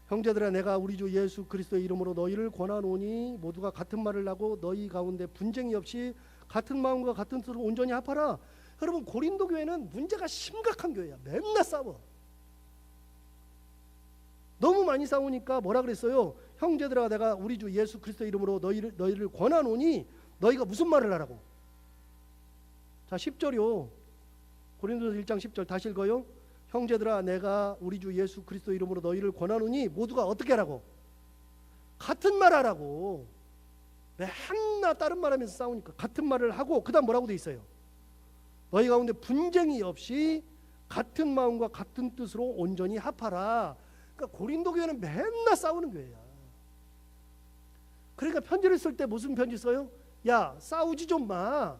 형제들아, 내가 우리 주 예수 그리스도의 이름으로 너희를 권하노니 모두가 같은 말을 하고 너희 가운데 분쟁이 없이 같은 마음과 같은 뜻으로 온전히 합하라. 여러분, 고린도 교회는 문제가 심각한 교회야. 맨날 싸워. 너무 많이 싸우니까 뭐라 그랬어요? 형제들아, 내가 우리 주 예수 그리스도의 이름으로 너희를 권하노니 너희가 무슨 말을 하라고? 자, 10절이요. 고린도서 1장 10절 다시 읽어요. 형제들아 내가 우리 주 예수 그리스도 이름으로 너희를 권하노니 모두가 어떻게 하라고? 같은 말 하라고. 맨날 다른 말하면서 싸우니까 같은 말을 하고 그다음 뭐라고 돼 있어요? 너희 가운데 분쟁이 없이 같은 마음과 같은 뜻으로 온전히 합하라. 그러니까 고린도 교회는 맨날 싸우는 교회야. 그러니까 편지를 쓸 때 무슨 편지 써요? 야 싸우지 좀 마.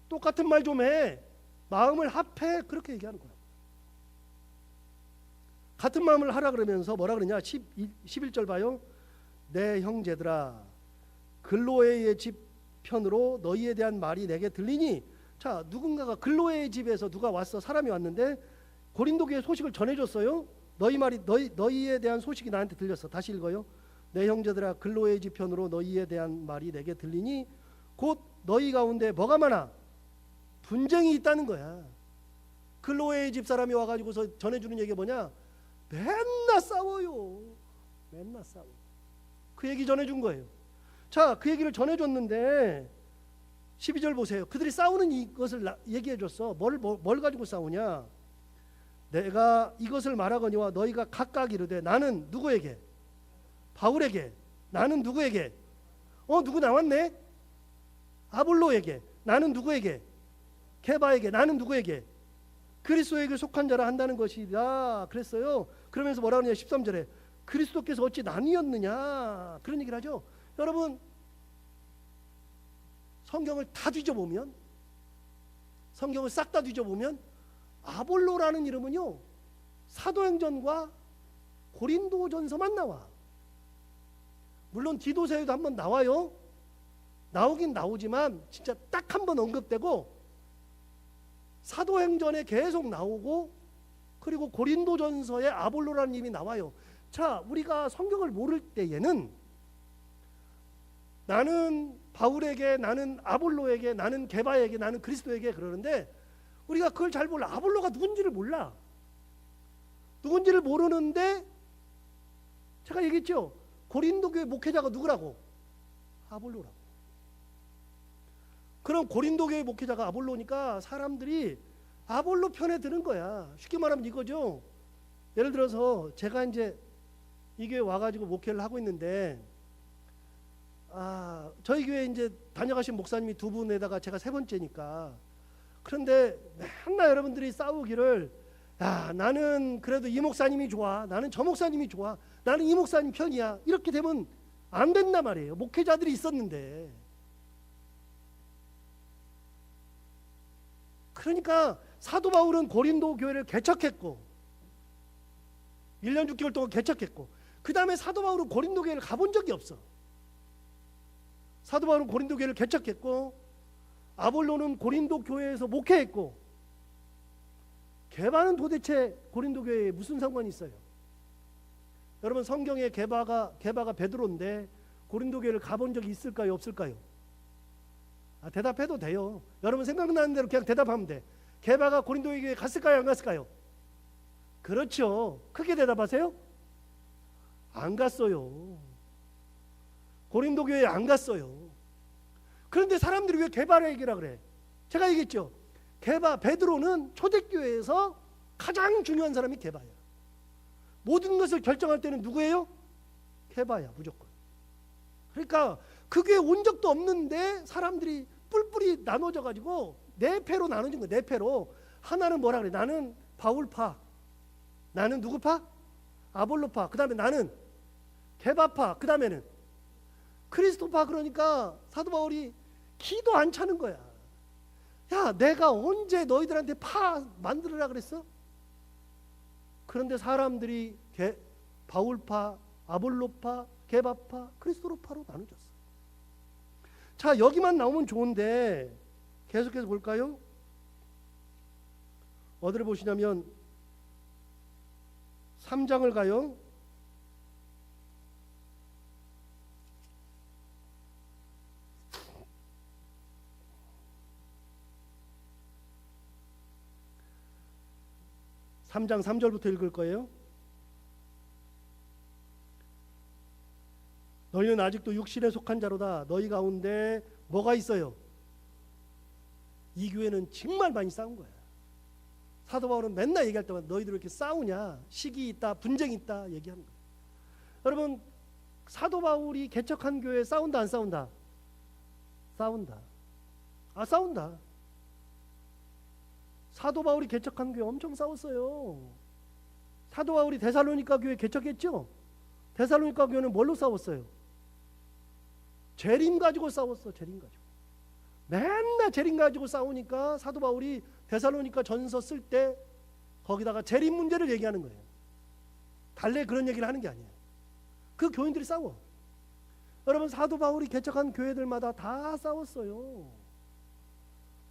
똑같은 말 좀 해. 마음을 합해. 그렇게 얘기하는 거야. 같은 마음을 하라 그러면서 뭐라 그러냐? 11절 봐요. 내 형제들아 글로에의 집 편으로 너희에 대한 말이 내게 들리니. 자, 누군가가 글로에의 집에서 누가 왔어. 사람이 왔는데 고린도 교회 소식을 전해줬어요. 너희에 대한 소식이 나한테 들렸어. 다시 읽어요. 내 형제들아 글로에의 집 편으로 너희에 대한 말이 내게 들리니 곧 너희 가운데 뭐가 많아? 분쟁이 있다는 거야. 글로에의 집 사람이 와가지고서 전해주는 얘기가 뭐냐? 맨날 싸워요. 맨날 싸워. 그 얘기 전해준 거예요. 자, 그 얘기를 전해줬는데 12절 보세요. 그들이 싸우는 이것을 얘기해줬어. 뭘 가지고 싸우냐? 내가 이것을 말하거니와 너희가 각각 이르되 나는 누구에게? 바울에게. 나는 누구에게? 누구 나왔네? 아볼로에게. 나는 누구에게? 게바에게. 나는 누구에게? 그리스도에게 속한 자라 한다는 것이다. 그랬어요. 그러면서 뭐라 그러냐? 13절에 그리스도께서 어찌 나뉘었느냐? 그런 얘기를 하죠. 여러분 성경을 다 뒤져보면, 성경을 싹 다 뒤져보면 아볼로라는 이름은요 사도행전과 고린도전서만 나와. 물론 디도서에도 한번 나와요. 나오긴 나오지만 진짜 딱 한 번 언급되고 사도행전에 계속 나오고 그리고 고린도전서에 아볼로라는 이름이 나와요. 자, 우리가 성경을 모를 때에는 나는 바울에게, 나는 아볼로에게, 나는 게바에게, 나는 그리스도에게 그러는데 우리가 그걸 잘 몰라. 아볼로가 누군지를 몰라. 누군지를 모르는데 제가 얘기했죠. 고린도 교회 목회자가 누구라고? 아볼로라고. 그럼 고린도 교회 목회자가 아볼로니까 사람들이 아볼로 편에 드는 거야. 쉽게 말하면 이거죠. 예를 들어서 제가 이제 이 교회 와가지고 목회를 하고 있는데 저희 교회 이제 다녀가신 목사님이 두 분에다가 제가 세 번째니까. 그런데 맨날 여러분들이 싸우기를 나는 그래도 이 목사님이 좋아. 나는 저 목사님이 좋아. 나는 이 목사님 편이야. 이렇게 되면 안 된단 말이에요. 목회자들이 있었는데. 그러니까 사도 바울은 고린도 교회를 개척했고 1년 6개월 동안 개척했고 그 다음에 사도 바울은 고린도 교회를 가본 적이 없어. 사도 바울은 고린도 교회를 개척했고 아볼로는 고린도 교회에서 목회했고 게바는 도대체 고린도 교회에 무슨 상관이 있어요? 여러분 성경에 게바가 베드로인데 고린도 교회를 가본 적이 있을까요? 없을까요? 대답해도 돼요. 여러분 생각나는 대로 그냥 대답하면 돼. 게바가 고린도 교회에 갔을까요? 안 갔을까요? 그렇죠. 크게 대답하세요. 안 갔어요. 고린도 교회에 안 갔어요. 그런데 사람들이 왜 게바를 얘기라 그래? 제가 얘기했죠. 베드로는 초대교회에서 가장 중요한 사람이 게바야. 모든 것을 결정할 때는 누구예요? 게바야 무조건. 그러니까 그 교회 온 적도 없는데 사람들이 뿔뿔이 나눠져 가지고 네 패로 나눠진 거야. 네 패로. 하나는 뭐라 그래? 나는 바울파. 나는 누구파? 아볼로파. 그 다음에 나는 게바파. 그 다음에는 그리스도파. 그러니까 사도 바울이 기도 안 차는 거야. 야, 내가 언제 너희들한테 파 만들으라 그랬어? 그런데 사람들이 바울파, 아볼로파, 게바파, 그리스도파로 나눠졌어. 자, 여기만 나오면 좋은데 계속해서 볼까요? 어디를 보시냐면 3장을 가요. (3장) 3절부터 읽을 거예요. 너희는 아직도 육신에 속한 자로다. 너희 가운데 뭐가 있어요? 이 교회는 정말 많이 싸운 거야. 사도 바울은 맨날 얘기할 때마다 너희들 왜 이렇게 싸우냐, 시기 있다, 분쟁이 있다 얘기하는 거예요. 여러분, 사도 바울이 개척한 교회에 싸운다 안 싸운다? 싸운다. 싸운다. 사도 바울이 개척한 교회 엄청 싸웠어요. 사도 바울이 데살로니가 교회 개척했죠? 데살로니가 교회는 뭘로 싸웠어요? 재림 가지고 싸웠어. 재림 가지고. 맨날 재림 가지고 싸우니까 사도 바울이 데살로니가 전서 쓸 때 거기다가 재림 문제를 얘기하는 거예요. 달래 그런 얘기를 하는 게 아니에요. 그 교인들이 싸워. 여러분, 사도 바울이 개척한 교회들마다 다 싸웠어요.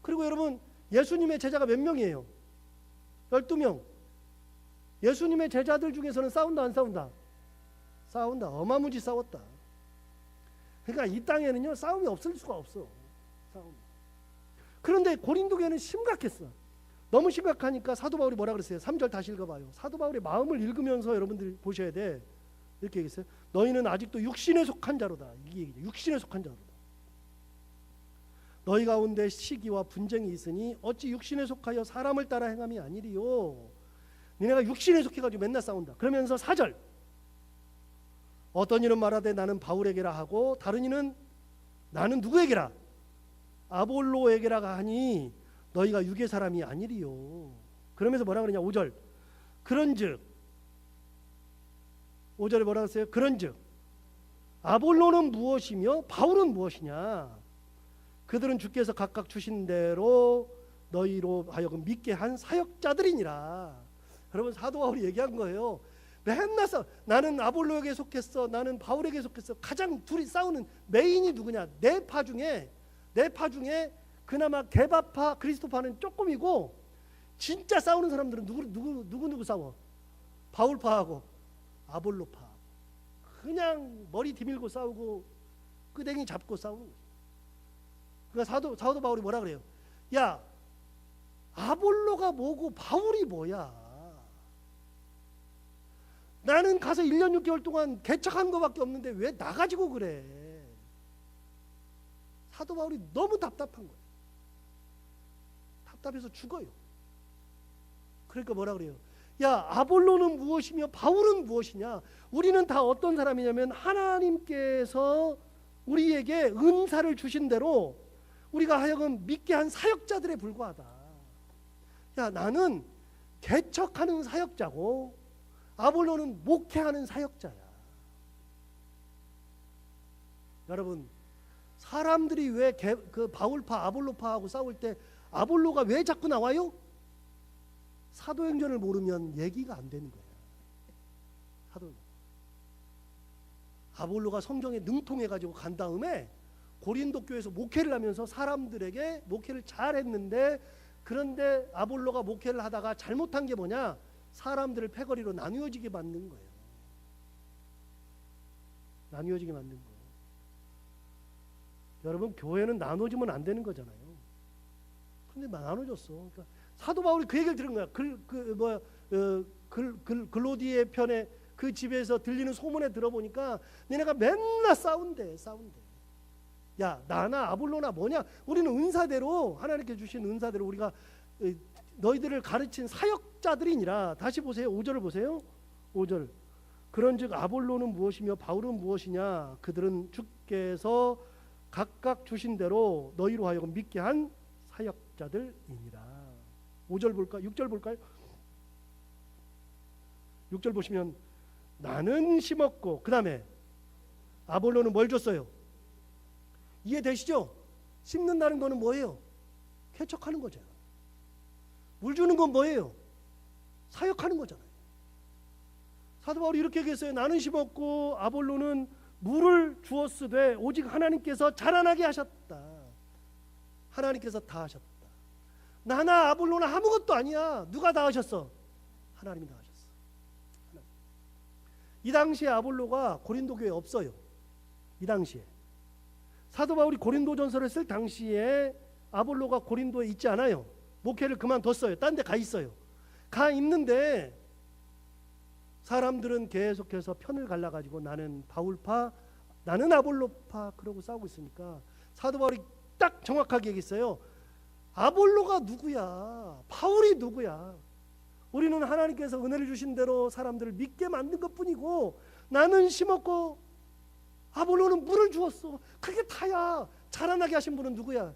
그리고 여러분, 예수님의 제자가 몇 명이에요? 12명. 예수님의 제자들 중에서는 싸운다 안 싸운다? 싸운다. 어마무지 싸웠다. 그러니까 이 땅에는요, 싸움이 없을 수가 없어. 싸움. 그런데 고린도 교회는 심각했어. 너무 심각하니까 사도 바울이 뭐라 그랬어요? 3절 다시 읽어봐요. 사도 바울의 마음을 읽으면서 여러분들이 보셔야 돼. 이렇게 얘기했어요. 너희는 아직도 육신에 속한 자로다. 이게 얘기죠. 육신에 속한 자로다. 너희 가운데 시기와 분쟁이 있으니 어찌 육신에 속하여 사람을 따라 행함이 아니리요. 니네가 육신에 속해가지고 맨날 싸운다. 그러면서 4절, 어떤 이는 말하되 나는 바울에게라 하고 다른 이는 나는 누구에게라? 아볼로에게라 하니 너희가 육의 사람이 아니리요. 그러면서 뭐라 그러냐? 5절, 그런즉, 5절에 뭐라 그랬어요? 그런즉 아볼로는 무엇이며 바울은 무엇이냐? 그들은 주께서 각각 주신 대로 너희로 하여금 믿게 한 사역자들이니라. 여러분, 사도 바울이 얘기한 거예요. 맨날 나는 아볼로에게 속했어, 나는 바울에게 속했어. 가장 둘이 싸우는 메인이 누구냐? 네 파 중에 그나마 개바파 그리스도파는 조금이고, 진짜 싸우는 사람들은 누구 싸워? 바울파하고 아볼로파. 그냥 머리 디밀고 싸우고 끄댕이 잡고 싸우는 거죠. 그러니까 사도 바울이 뭐라 그래요? 야, 아볼로가 뭐고 바울이 뭐야? 나는 가서 1년 6개월 동안 개척한 거밖에 없는데 왜 나 가지고 그래? 사도 바울이 너무 답답한 거예요. 답답해서 죽어요. 그러니까 뭐라 그래요? 야, 아볼로는 무엇이며 바울은 무엇이냐? 우리는 다 어떤 사람이냐면 하나님께서 우리에게 은사를 주신 대로 우리가 하여금 믿게 한 사역자들에 불과하다. 야, 나는 개척하는 사역자고 아볼로는 목회하는 사역자야. 여러분, 사람들이 왜 그 바울파 아볼로파하고 싸울 때 아볼로가 왜 자꾸 나와요? 사도행전을 모르면 얘기가 안 되는 거예요. 아볼로가 성경에 능통해가지고 간 다음에 고린도 교회에서 목회를 하면서 사람들에게 목회를 잘했는데, 그런데 아볼로가 목회를 하다가 잘못한 게 뭐냐? 사람들을 패거리로 나뉘어지게 만든 거예요. 나뉘어지게 만든 거예요. 여러분, 교회는 나눠지면 안 되는 거잖아요. 근데 나눠졌어. 그러니까 사도 바울이 그 얘기를 들은 거야. 글로디의 편에 그 집에서 들리는 소문에 들어보니까 너네가 맨날 싸운대. 야, 나나 아볼로나 뭐냐? 우리는 은사대로, 하나님께 주신 은사대로 우리가 너희들을 가르친 사역자들이니라. 다시 보세요. 5절을 보세요. 5절. 그런즉 아볼로는 무엇이며 바울은 무엇이냐? 그들은 주께서 각각 주신 대로 너희로 하여금 믿게 한 사역자들이니라. 5절 볼까요? 6절 볼까요? 6절 보시면 나는 심었고, 그 다음에 아볼로는 뭘 줬어요? 이해되시죠? 심는다는 거는 뭐예요? 개척하는 거잖아요. 물 주는 건 뭐예요? 사역하는 거잖아요. 사도 바울이 이렇게 얘기했어요. 나는 심었고 아볼로는 물을 주었으되 오직 하나님께서 자라나게 하셨다. 하나님께서 다 하셨다. 나나 아볼로나 아무것도 아니야. 누가 다 하셨어? 하나님이 다 하셨어. 이 당시에 아볼로가 고린도 교회에 없어요. 이 당시에 사도 바울이 고린도전서를 쓸 당시에 아볼로가 고린도에 있지 않아요. 목회를 그만뒀어요. 딴 데 가 있어요. 가 있는데 사람들은 계속해서 편을 갈라가지고 나는 바울파, 나는 아볼로파 그러고 싸우고 있으니까 사도 바울이 딱 정확하게 얘기했어요. 아볼로가 누구야? 바울이 누구야? 우리는 하나님께서 은혜를 주신 대로 사람들을 믿게 만든 것뿐이고, 나는 심었고 아볼로는 물을 주었어. 그게 다야. 자라나게 하신 분은 누구야?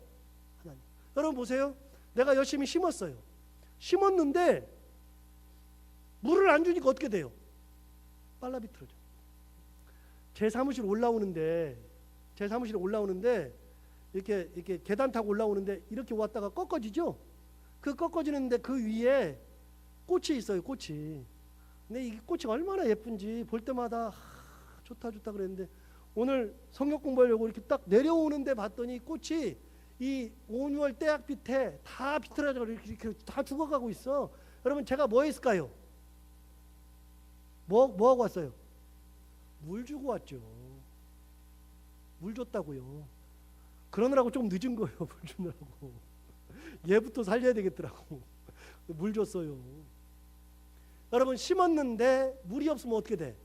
하나님. 여러분 보세요. 내가 열심히 심었어요. 심었는데 물을 안 주니까 어떻게 돼요? 빨라 비틀어져. 제 사무실 올라오는데 이렇게 계단 타고 올라오는데 이렇게 왔다가 꺾어지죠? 그 꺾어지는데 그 위에 꽃이 있어요. 꽃이. 근데 이 꽃이 얼마나 예쁜지 볼 때마다 좋다 그랬는데, 오늘 성경 공부하려고 이렇게 딱 내려오는데 봤더니 꽃이 이 온유월 떼약빛에 다 비틀어져 이렇게 다 죽어가고 있어. 여러분 제가 뭐 했을까요? 뭐 하고 왔어요? 물 주고 왔죠. 물 줬다고요. 그러느라고 좀 늦은 거예요. 물 주느라고. 얘부터 살려야 되겠더라고. 물 줬어요. 여러분 심었는데 물이 없으면 어떻게 돼?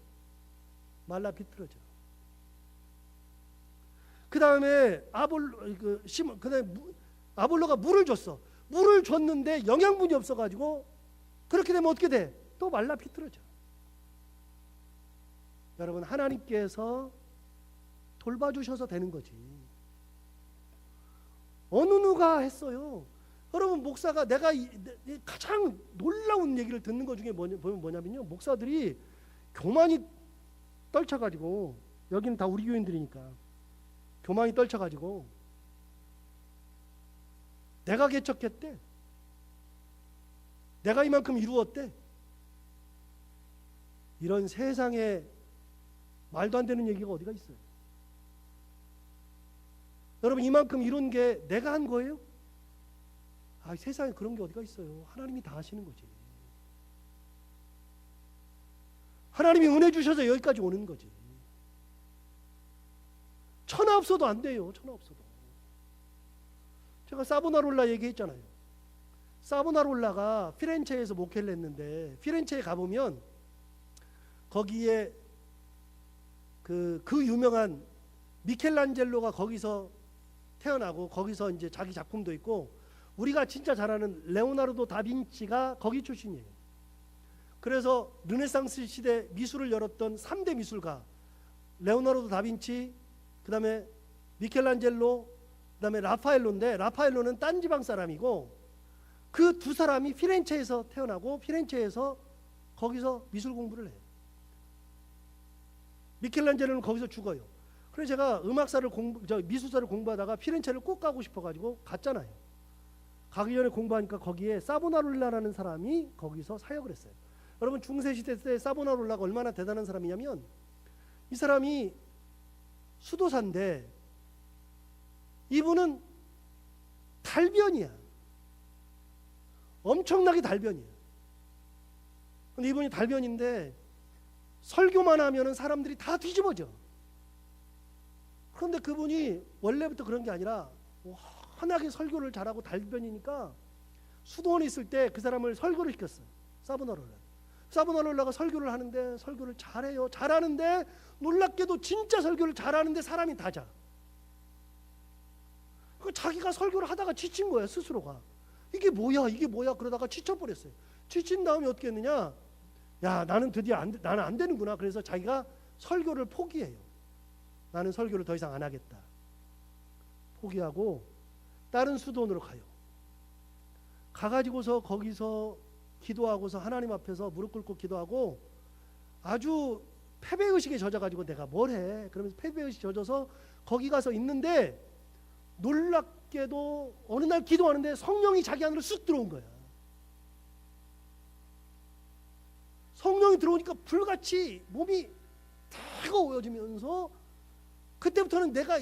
말라 비틀어져. 그 다음에 아볼로가 물을 줬어. 물을 줬는데 영양분이 없어가지고 그렇게 되면 어떻게 돼? 또 말라 비틀어져. 여러분 하나님께서 돌봐주셔서 되는 거지. 어느 누가 했어요. 여러분 목사가 내가 가장 놀라운 얘기를 듣는 것 중에 뭐냐면요, 목사들이 교만이 떨쳐가지고, 여기는 다 우리 교인들이니까 교만이 떨쳐가지고 내가 개척했대, 내가 이만큼 이루었대, 이런 세상에 말도 안 되는 얘기가 어디가 있어요. 여러분 이만큼 이룬 게 내가 한 거예요? 세상에 그런 게 어디가 있어요. 하나님이 다 하시는 거지. 하나님이 은혜 주셔서 여기까지 오는 거지. 천하 없어도 안 돼요. 천하 없어도. 제가 사보나롤라 얘기했잖아요. 사보나롤라가 피렌체에서 목회를 했는데, 피렌체에 가보면 거기에 그 유명한 미켈란젤로가 거기서 태어나고 거기서 이제 자기 작품도 있고, 우리가 진짜 잘 아는 레오나르도 다빈치가 거기 출신이에요. 그래서 르네상스 시대 미술을 열었던 3대 미술가, 레오나르도 다빈치, 그 다음에 미켈란젤로, 그 다음에 라파엘로인데, 라파엘로는 딴 지방 사람이고, 그 두 사람이 피렌체에서 태어나고 피렌체에서 거기서 미술 공부를 해요. 미켈란젤로는 거기서 죽어요. 그래서 제가 미술사를 공부하다가 피렌체를 꼭 가고 싶어가지고 갔잖아요. 가기 전에 공부하니까 거기에 사보나롤라라는 사람이 거기서 사역을 했어요. 여러분 중세시대 때 사보나롤라가 얼마나 대단한 사람이냐면, 이 사람이 수도사인데 이분은 달변이야. 엄청나게 달변이야. 근데 이분이 달변인데 설교만 하면은 사람들이 다 뒤집어져. 그런데 그분이 원래부터 그런 게 아니라 환하게 설교를 잘하고 달변이니까 수도원에 있을 때 그 사람을 설교를 시켰어요. 사보나롤라가 설교를 하는데 설교를 잘해요. 잘하는데 놀랍게도 진짜 설교를 잘하는데 사람이 다자. 자기가 설교를 하다가 지친 거예요. 스스로가. 이게 뭐야 그러다가 지쳐버렸어요. 지친 다음에 어떻게 했느냐, 야 나는 드디어 나는 안 되는구나. 그래서 자기가 설교를 포기해요. 나는 설교를 더 이상 안 하겠다. 포기하고 다른 수도원으로 가요. 가가지고서 거기서 기도하고서 하나님 앞에서 무릎 꿇고 기도하고, 아주 패배의식에 젖어가지고 내가 뭘 해? 그러면서 패배의식에 젖어서 거기 가서 있는데, 놀랍게도 어느 날 기도하는데 성령이 자기 안으로 쑥 들어온 거야. 성령이 들어오니까 불같이 몸이 뜨거워지면서, 그때부터는 내가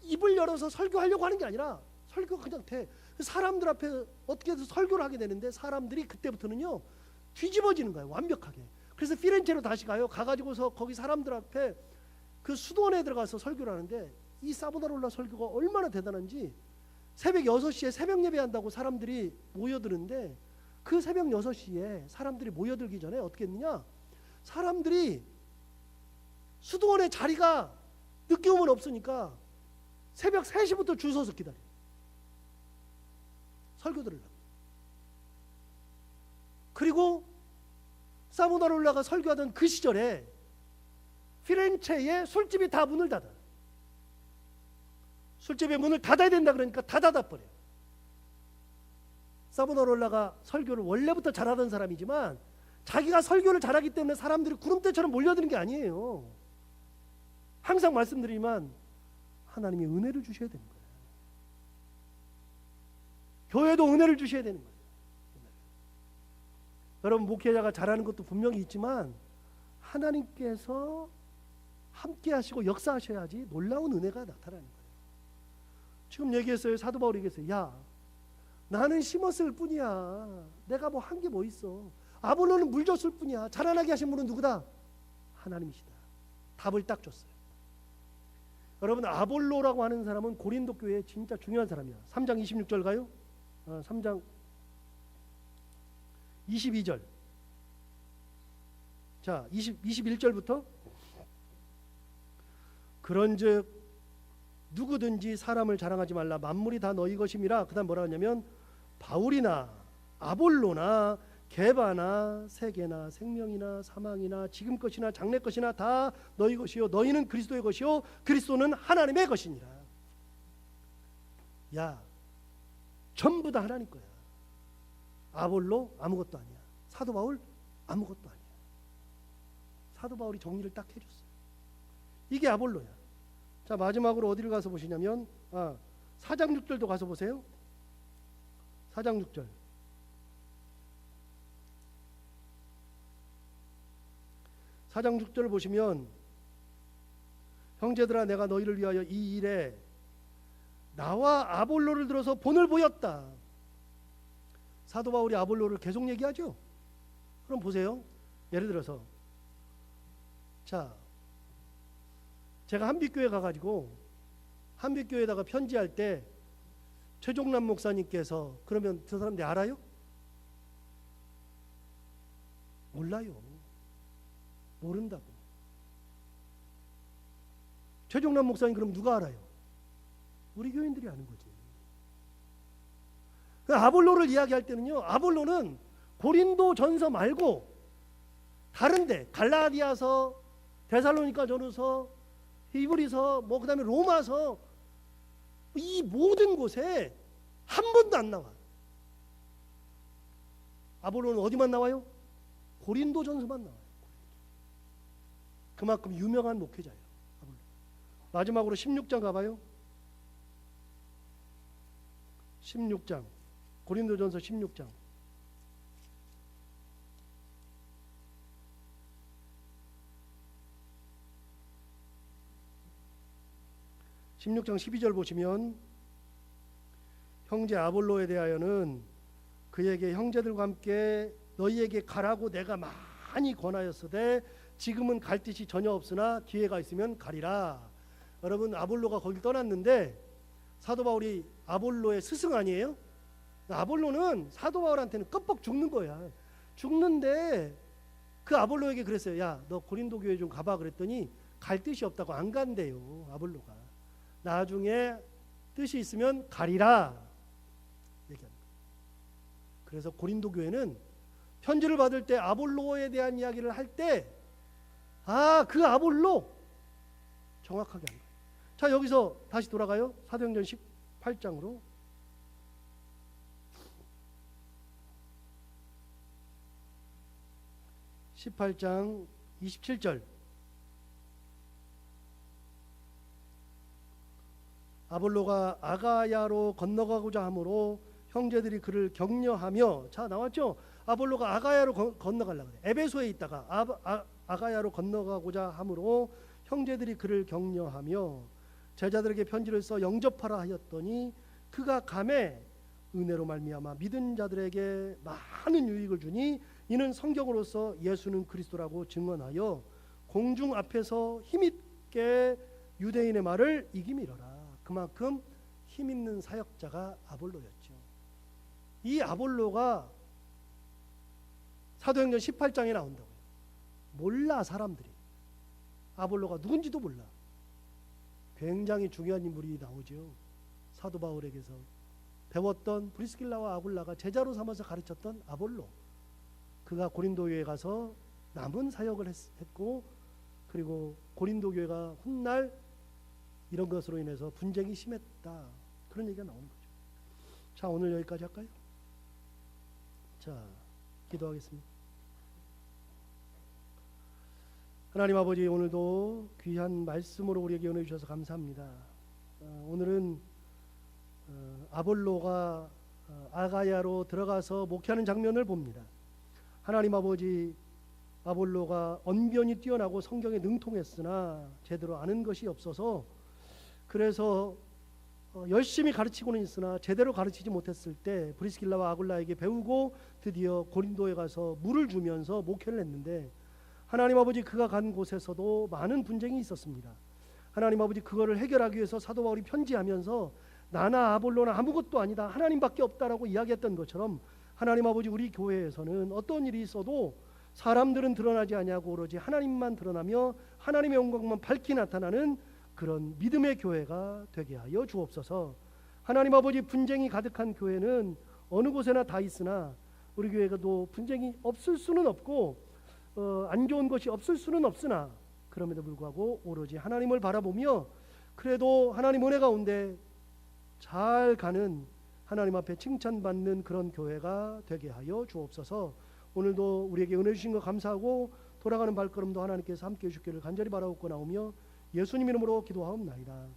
입을 열어서 설교하려고 하는 게 아니라 설교가 그냥 돼. 사람들 앞에 어떻게 해서 설교를 하게 되는데, 사람들이 그때부터는요 뒤집어지는 거예요. 완벽하게. 그래서 피렌체로 다시 가요. 가가지고서 거기 사람들 앞에 그 수도원에 들어가서 설교를 하는데, 이 사보나롤라 설교가 얼마나 대단한지, 새벽 6시에 새벽 예배한다고 사람들이 모여드는데, 그 새벽 6시에 사람들이 모여들기 전에 어떻게 했느냐, 사람들이 수도원에 자리가 늦게 오면 없으니까 새벽 3시부터 줄 서서 기다려. 설교 들으려고. 그리고 사모나롤라가 설교하던 그 시절에 피렌체의 술집이 다 문을 닫아. 술집의 문을 닫아야 된다 그러니까 다 닫아버려요. 사모나롤라가 설교를 원래부터 잘하던 사람이지만 자기가 설교를 잘하기 때문에 사람들이 구름대처럼 몰려드는 게 아니에요. 항상 말씀드리지만 하나님이 은혜를 주셔야 되는 거예요. 교회도 은혜를 주셔야 되는 거예요. 여러분, 목회자가 잘하는 것도 분명히 있지만 하나님께서 함께 하시고 역사하셔야지 놀라운 은혜가 나타나는 거예요. 지금 얘기했어요. 사도 바울이 얘기했어요. 야, 나는 심었을 뿐이야. 내가 뭐 한 게 뭐 있어. 아볼로는 물 줬을 뿐이야. 자라나게 하신 분은 누구다? 하나님이시다. 답을 딱 줬어요. 여러분, 아볼로라고 하는 사람은 고린도 교회에 진짜 중요한 사람이야. 3장 26절 가요? 3장 22절. 자, 21절부터 그런즉 누구든지 사람을 자랑하지 말라. 만물이 다 너희 것임이라. 그 다음 뭐라 하냐면 바울이나 아볼로나 게바나 세계나 생명이나 사망이나 지금 것이나 장래 것이나 다 너희 것이요 너희는 그리스도의 것이요 그리스도는 하나님의 것이니라. 야, 전부 다 하나님 거야. 아볼로 아무것도 아니야. 사도 바울 아무것도 아니야. 사도 바울이 정리를 딱 해줬어요. 이게 아볼로야. 자, 마지막으로 어디를 가서 보시냐면 4장 6절도 가서 보세요. 4장 6절. 4장 6절을 보시면 형제들아 내가 너희를 위하여 이 일에 나와 아볼로를 들어서 본을 보였다. 사도 바울이 아볼로를 계속 얘기하죠. 그럼 보세요. 예를 들어서 자, 제가 한빛교회 가가지고 한빛교회에다가 편지할 때 최종남 목사님께서 그러면 저 사람 내 알아요? 몰라요. 모른다고. 최종남 목사님 그럼 누가 알아요? 우리 교인들이 아는 거지. 아볼로를 이야기할 때는요, 아볼로는 고린도 전서 말고 다른데 갈라디아서, 데살로니가 전후서, 히브리서, 뭐 그다음에 로마서 이 모든 곳에 한 번도 안 나와. 아볼로는 어디만 나와요? 고린도 전서만 나와요. 그만큼 유명한 목회자예요. 아볼로. 마지막으로 16장 가봐요. 16장 고린도전서 16장. (16장 12절) 보시면 형제 아볼로에 대하여는 그에게 형제들과 함께 너희에게 가라고 내가 많이 권하였으되 지금은 갈 뜻이 전혀 없으나 기회가 있으면 가리라. 여러분, 아볼로가 거길 떠났는데 사도 바울이 아볼로의 스승 아니에요? 아볼로는 사도 바울한테는 껍벅 죽는 거야. 죽는데 그 아볼로에게 그랬어요. 야, 너 고린도 교회 좀 가봐. 그랬더니 갈 뜻이 없다고 안 간대요. 아볼로가. 나중에 뜻이 있으면 가리라 얘기합니다. 그래서 고린도 교회는 편지를 받을 때 아볼로에 대한 이야기를 할 때 그 아볼로 정확하게 한 거예요. 자, 여기서 다시 돌아가요. 사도행전 18장으로. 18장 27절. 아볼로가 아가야로 건너가고자 하므로 형제들이 그를 격려하며. 자, 나왔죠? 아볼로가 아가야로 건너가려고 그래. 에베소에 있다가 아가야로 건너가고자 하므로 형제들이 그를 격려하며 제자들에게 편지를 써 영접하라 하였더니 그가 감에 은혜로 말미암아 믿은 자들에게 많은 유익을 주니 이는 성경으로서 예수는 그리스도라고 증언하여 공중 앞에서 힘있게 유대인의 말을 이기미러라. 그만큼 힘있는 사역자가 아볼로였죠. 이 아볼로가 사도행전 18장에 나온다고요. 몰라, 사람들이. 아볼로가 누군지도 몰라. 굉장히 중요한 인물이 나오죠. 사도 바울에게서 배웠던 브리스길라와 아굴라가 제자로 삼아서 가르쳤던 아볼로. 그가 고린도 교회에 가서 남은 사역을 했고, 그리고 고린도 교회가 훗날 이런 것으로 인해서 분쟁이 심했다, 그런 얘기가 나오는 거죠. 자, 오늘 여기까지 할까요? 자, 기도하겠습니다. 하나님 아버지, 오늘도 귀한 말씀으로 우리에게 은혜 주셔서 감사합니다. 오늘은 아볼로가 아가야로 들어가서 목회하는 장면을 봅니다. 하나님 아버지, 아볼로가 언변이 뛰어나고 성경에 능통했으나 제대로 아는 것이 없어서, 그래서 열심히 가르치고는 있으나 제대로 가르치지 못했을 때 브리스길라와 아굴라에게 배우고 드디어 고린도에 가서 물을 주면서 목회를 했는데, 하나님 아버지, 그가 간 곳에서도 많은 분쟁이 있었습니다. 하나님 아버지, 그거를 해결하기 위해서 사도 바울이 편지하면서 나나 아볼로나 아무것도 아니다, 하나님밖에 없다라고 이야기했던 것처럼, 하나님 아버지, 우리 교회에서는 어떤 일이 있어도 사람들은 드러나지 아니하고 오로지 하나님만 드러나며 하나님의 영광만 밝히 나타나는 그런 믿음의 교회가 되게 하여 주옵소서. 하나님 아버지, 분쟁이 가득한 교회는 어느 곳에나 다 있으나 우리 교회가도 분쟁이 없을 수는 없고 안 좋은 것이 없을 수는 없으나, 그럼에도 불구하고 오로지 하나님을 바라보며 그래도 하나님 은혜 가운데 잘 가는, 하나님 앞에 칭찬받는 그런 교회가 되게 하여 주옵소서. 오늘도 우리에게 은혜 주신 것 감사하고 돌아가는 발걸음도 하나님께서 함께해 주시기를 간절히 바라옵고 나오며 예수님 이름으로 기도하옵나이다.